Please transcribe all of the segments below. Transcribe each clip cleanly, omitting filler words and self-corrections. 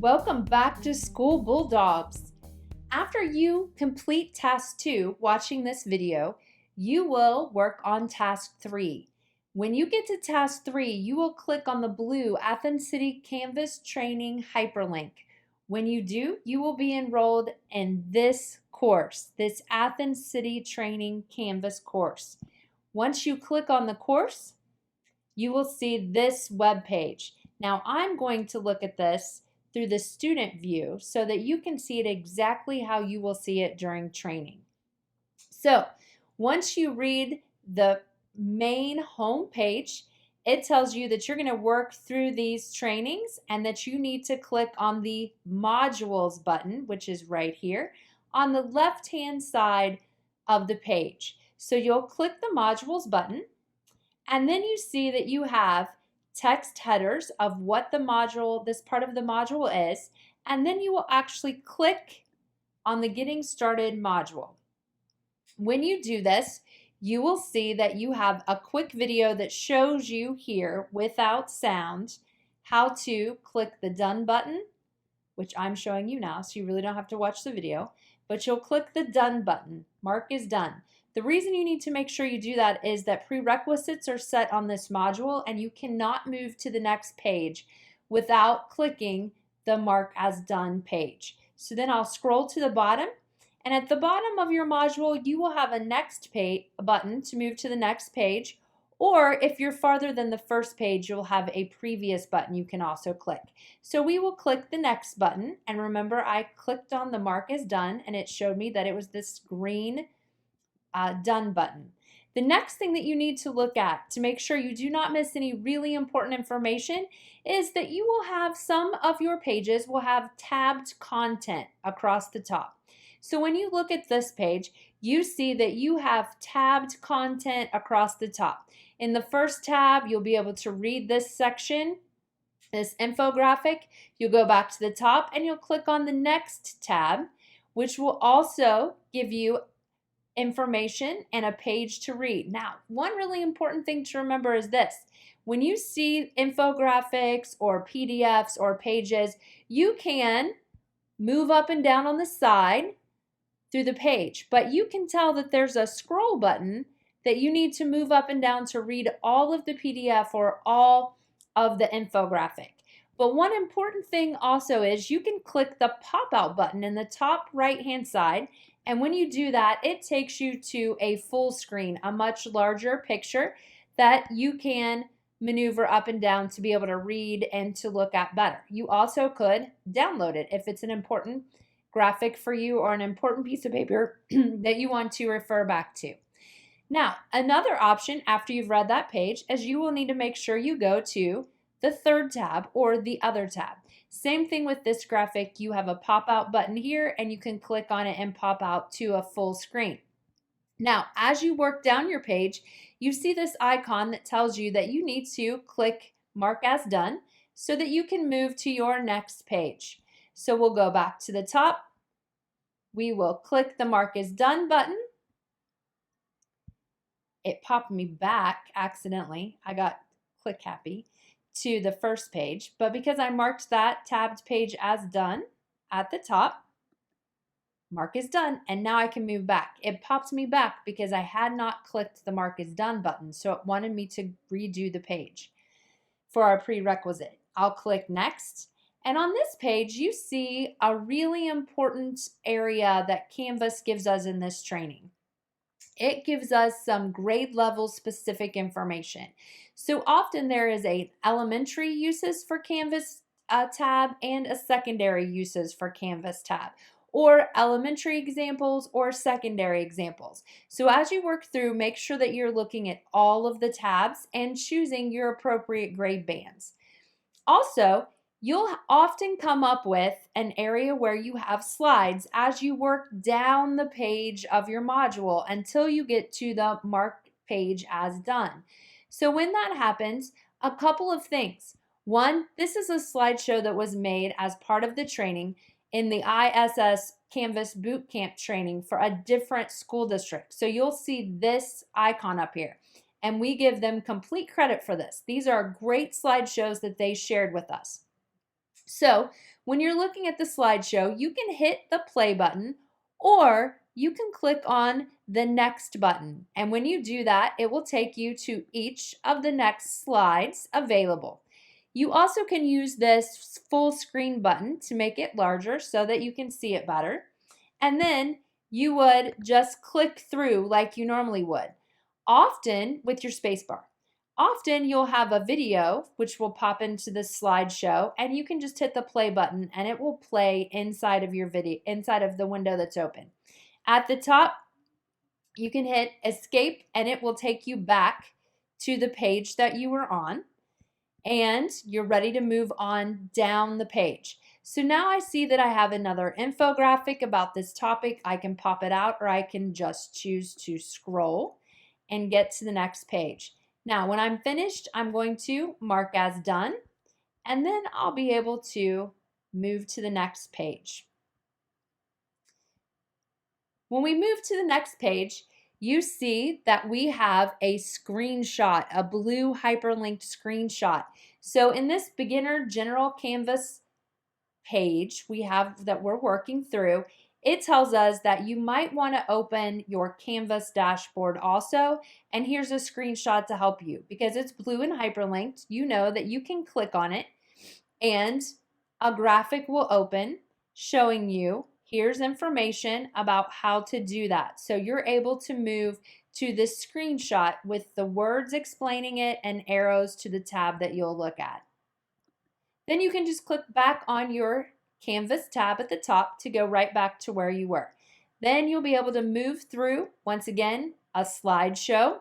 Welcome back to School Bulldogs. After you complete task 2 watching this video, you will work on task 3. When you get to task 3, you will click on the blue Athens City Canvas Training hyperlink. When you do, you will be enrolled in this course, this Athens City Training Canvas course. Once you click on the course, you will see this web page. Now I'm going to look at this through the student view so that you can see it exactly how you will see it during training. So once you read the main home page, it tells you that you're going to work through these trainings and that you need to click on the modules button, which is right here on the left-hand side of the page. So you'll click the modules button, and then you see that you have text headers of what the module, this part of the module is, and then you will actually click on the Getting Started module. When you do this, you will see that you have a quick video that shows you here without sound how to click the Done button, which I'm showing you now, so you really don't have to watch the video, but you'll click the Done button. Mark is done. The reason you need to make sure you do that is that prerequisites are set on this module and you cannot move to the next page without clicking the Mark as Done page. So then I'll scroll to the bottom, and at the bottom of your module you will have a next page button to move to the next page, or if you're farther than the first page you'll have a previous button you can also click. So we will click the next button, and remember I clicked on the Mark as Done and it showed me that it was this green Done button. The next thing that you need to look at to make sure you do not miss any really important information is that you will have some of your pages will have tabbed content across the top. So when you look at this page, you see that you have tabbed content across the top. In the first tab, you'll be able to read this section, this infographic. You'll go back to the top and you'll click on the next tab, which will also give you information and a page to read. Now, one really important thing to remember is this. When you see infographics or PDFs or pages, you can move up and down on the side through the page, but you can tell that there's a scroll button that you need to move up and down to read all of the PDF or all of the infographic. But one important thing also is you can click the pop-out button in the top right-hand side, and when you do that, it takes you to a full screen, a much larger picture that you can maneuver up and down to be able to read and to look at better. You also could download it if it's an important graphic for you or an important piece of paper that you want to refer back to. Now, another option after you've read that page is you will need to make sure you go to the third tab or the other tab. Same thing with this graphic. You have a pop-out button here and you can click on it and pop out to a full screen. Now, as you work down your page, you see this icon that tells you that you need to click Mark as Done so that you can move to your next page. So we'll go back to the top. We will click the Mark as Done button. It popped me back accidentally. I got click happy to the first page, but because I marked that tabbed page as done at the top, Mark is done, and now I can move back. It popped me back because I had not clicked the Mark is Done button, so it wanted me to redo the page for our prerequisite. I'll click next, and on this page you see a really important area that Canvas gives us in this training. It gives us some grade level specific information. So often there is a elementary uses for Canvas tab and a secondary uses for Canvas tab, or elementary examples or secondary examples. So as you work through, make sure that you're looking at all of the tabs and choosing your appropriate grade bands. Also, you'll often come up with an area where you have slides as you work down the page of your module until you get to the Mark page as Done. So when that happens, a couple of things. One, this is a slideshow that was made as part of the training in the ISS Canvas Bootcamp training for a different school district. So you'll see this icon up here, and we give them complete credit for this. These are great slideshows that they shared with us. So when you're looking at the slideshow, you can hit the play button or you can click on the next button. And when you do that, it will take you to each of the next slides available. You also can use this full screen button to make it larger so that you can see it better. And then you would just click through like you normally would, often with your spacebar. Often you'll have a video which will pop into the slideshow and you can just hit the play button and it will play inside of your video, inside of the window that's open. At the top, you can hit escape and it will take you back to the page that you were on and you're ready to move on down the page. So now I see that I have another infographic about this topic. I can pop it out or I can just choose to scroll and get to the next page. Now, when I'm finished, I'm going to mark as done, and then I'll be able to move to the next page. When we move to the next page, you see that we have a screenshot, a blue hyperlinked screenshot. So in this beginner general Canvas page we have that we're working through, it tells us that you might want to open your Canvas dashboard also. And here's a screenshot to help you because it's blue and hyperlinked. You know that you can click on it and a graphic will open showing you here's information about how to do that. So you're able to move to this screenshot with the words explaining it and arrows to the tab that you'll look at. Then you can just click back on your Canvas tab at the top to go right back to where you were. Then you'll be able to move through, once again, a slideshow.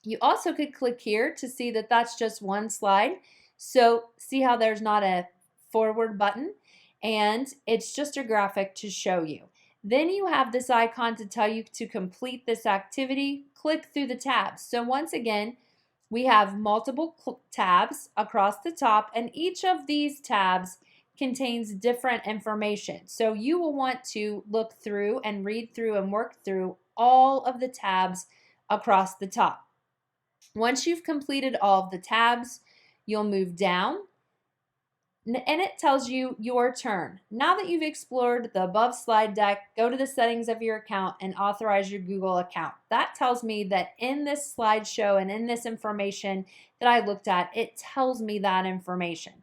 You also could click here to see that that's just one slide. So see how there's not a forward button and it's just a graphic to show you. Then you have this icon to tell you to complete this activity. Click through the tabs. So once again, we have multiple tabs across the top and each of these tabs contains different information. So you will want to look through and read through and work through all of the tabs across the top. Once you've completed all of the tabs, you'll move down and it tells you your turn. Now that you've explored the above slide deck, go to the settings of your account and authorize your Google account. That tells me that in this slideshow and in this information that I looked at, it tells me that information.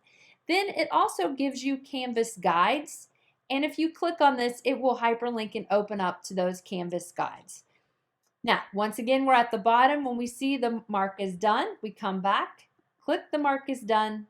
Then it also gives you Canvas guides. And if you click on this, it will hyperlink and open up to those Canvas guides. Now, once again, we're at the bottom. When we see the mark is done, we come back, click the mark is done,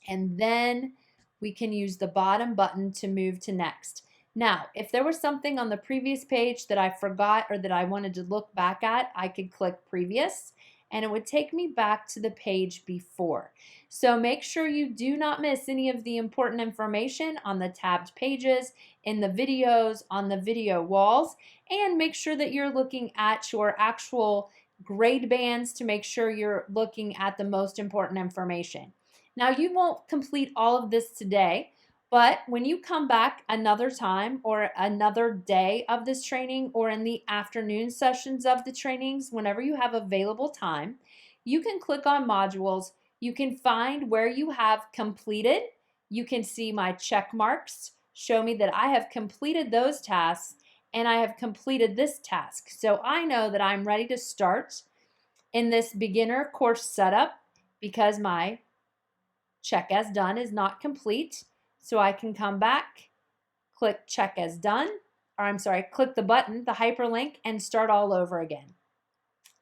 and then we can use the bottom button to move to next. Now, if there was something on the previous page that I forgot or that I wanted to look back at, I could click previous and it would take me back to the page before. So make sure you do not miss any of the important information on the tabbed pages, in the videos, on the video walls, and make sure that you're looking at your actual grade bands to make sure you're looking at the most important information. Now, you won't complete all of this today, but when you come back another time or another day of this training or in the afternoon sessions of the trainings, whenever you have available time, you can click on modules. You can find where you have completed. You can see my check marks, show me that I have completed those tasks and I have completed this task. So I know that I'm ready to start in this beginner course setup because my check as done is not complete. So I can come back, click check as done, or I'm sorry, click the button, the hyperlink, and start all over again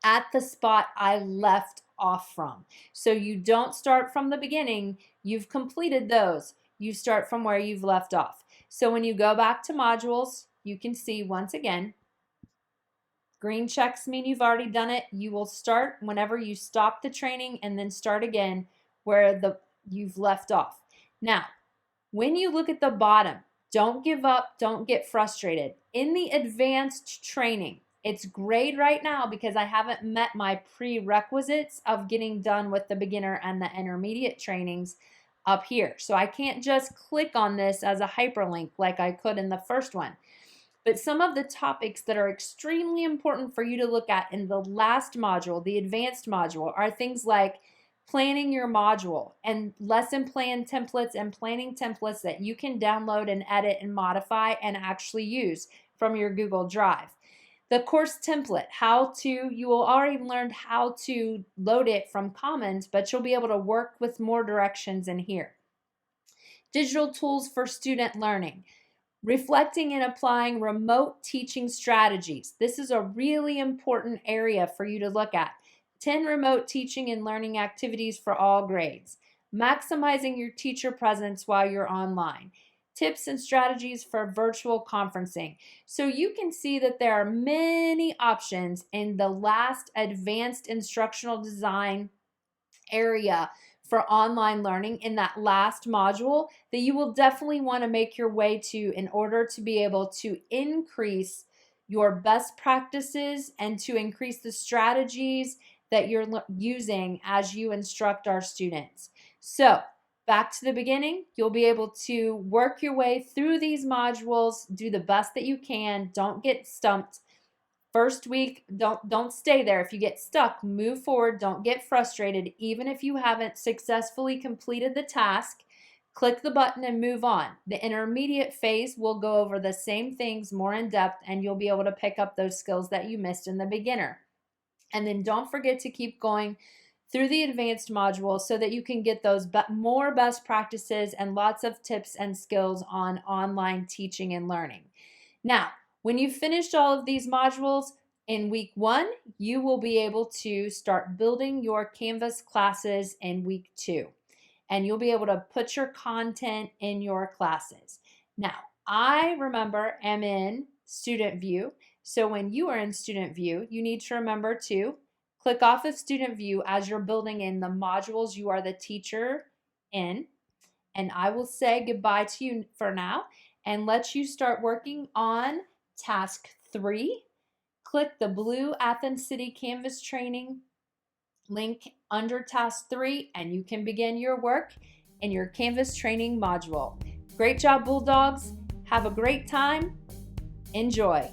at the spot I left off from. So you don't start from the beginning. You've completed those. You start from where you've left off. So when you go back to modules, you can see once again, green checks mean you've already done it. You will start whenever you stop the training and then start again where you've left off. Now, when you look at the bottom, don't give up, don't get frustrated. In the advanced training, it's grade right now because I haven't met my prerequisites of getting done with the beginner and the intermediate trainings up here. So I can't just click on this as a hyperlink like I could in the first one. But some of the topics that are extremely important for you to look at in the last module, the advanced module, are things like planning your module and lesson plan templates and planning templates that you can download and edit and modify and actually use from your Google Drive. The course template, you will already learn how to load it from Commons, but you'll be able to work with more directions in here. Digital tools for student learning. Reflecting and applying remote teaching strategies. This is a really important area for you to look at. 10 remote teaching and learning activities for all grades. Maximizing your teacher presence while you're online. Tips and strategies for virtual conferencing. So you can see that there are many options in the last advanced instructional design area for online learning in that last module that you will definitely want to make your way to in order to be able to increase your best practices and to increase the strategies that you're using as you instruct our students. So back to the beginning, you'll be able to work your way through these modules, do the best that you can, don't get stumped. First week, don't stay there. If you get stuck, move forward. Don't get frustrated. Even if you haven't successfully completed the task, click the button and move on. The intermediate phase will go over the same things more in depth, and you'll be able to pick up those skills that you missed in the beginner. And then don't forget to keep going through the advanced modules so that you can get those more best practices and lots of tips and skills on online teaching and learning. Now, when you've finished all of these modules, in week 1, you will be able to start building your Canvas classes in week 2. And you'll be able to put your content in your classes. Now, I am in Student View. So when you are in Student View, you need to remember to click off of Student View as you're building in the modules you are the teacher in. And I will say goodbye to you for now and let you start working on Task 3. Click the blue Athens City Canvas training link under Task 3 and you can begin your work in your Canvas training module. Great job, Bulldogs. Have a great time. Enjoy.